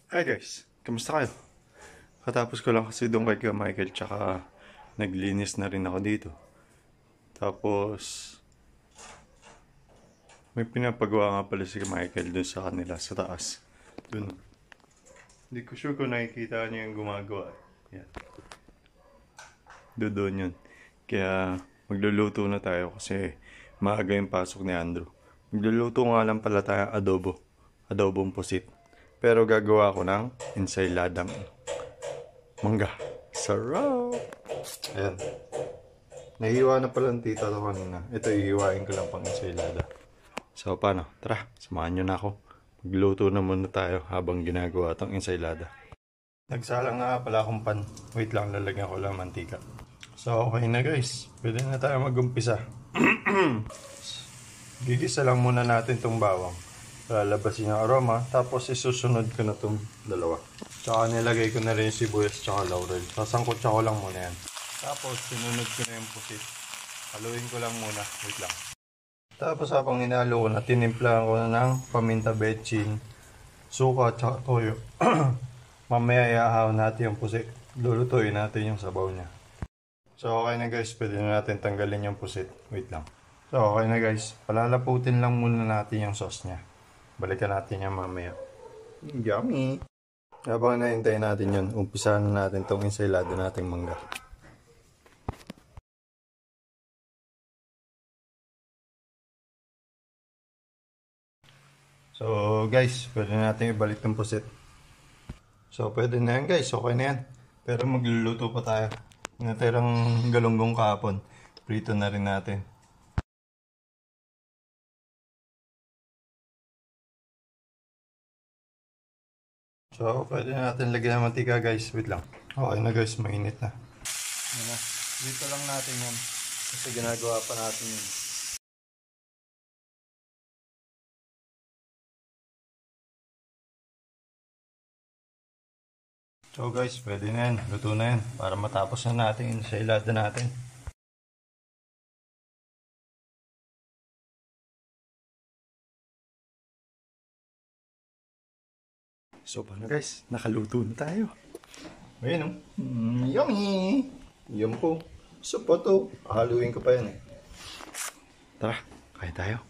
Hi guys, kamusta kayo? Katapos ko lang kasi doon kay Michael tsaka naglinis na rin ako dito. Tapos may pinapagawa nga pala si Michael doon sa kanila sa taas. Doon. Hindi ko sure kung nakikita niyo yung gumagawa. Yan. Doon yun. Kaya magluluto na tayo kasi maaga yung pasok ni Andrew. Magluluto nga lang pala tayo adobo. Adobong pusit. Pero gagawa ko ng ensayladang mangga. Sarap! Ayan. Nahiwa na pala ang tita to kanina. Ito, ihiwain ko lang pang ensaylada. So, paano? Tara, samahan nyo na ako. Magluto na muna tayo habang ginagawa itong ensaylada. Nagsala nga pala akong pan. Wait lang, lalagyan ko lang mantika. So, okay na guys. Pwede na tayo mag-umpisa. Gigisa lang muna natin itong bawang. Lalabasin yung aroma, tapos isusunod ko na itong dalawa. Tsaka nilagay ko na rin yung sibuyas tsaka laurel. Sasangkotsa ko lang muna yan. Tapos sinunod ko na yung pusit. Haluin ko lang muna, wait lang. Tapos habang inalo ko na, tinimplahan ko na ng paminta betchin, suka tsaka toyo. Mamaya iahaw natin yung pusit. Lulutuin natin yung sabaw niya. So okay na guys, pwede na natin tanggalin yung pusit. Wait lang. So okay na guys, palalaputin lang muna natin yung sauce niya. Balikan natin yan mamaya. Yummy! Habang nahintayin natin yun, umpisahan na natin itong ensaylada nating mangga. So guys, pwede natin ibalik itong pusit. So pwede na yan guys, okay na yan. Pero magluluto pa tayo. Natirang galunggong kahapon. Prito na rin natin. So, pwede natin lagyan ng mantika guys. Wait lang. Okay na guys, mainit na. Yan na. Dito lang natin yan. Kasi ginagawa pa natin yun. So guys, pwede na yan. Luto na yan. Para matapos na natin yung ensaylada natin. So paano guys, nakaluto na tayo. Ayun o. Yummy! Yum po. So po to. Haluin ko pa yan eh. Tara, kain tayo.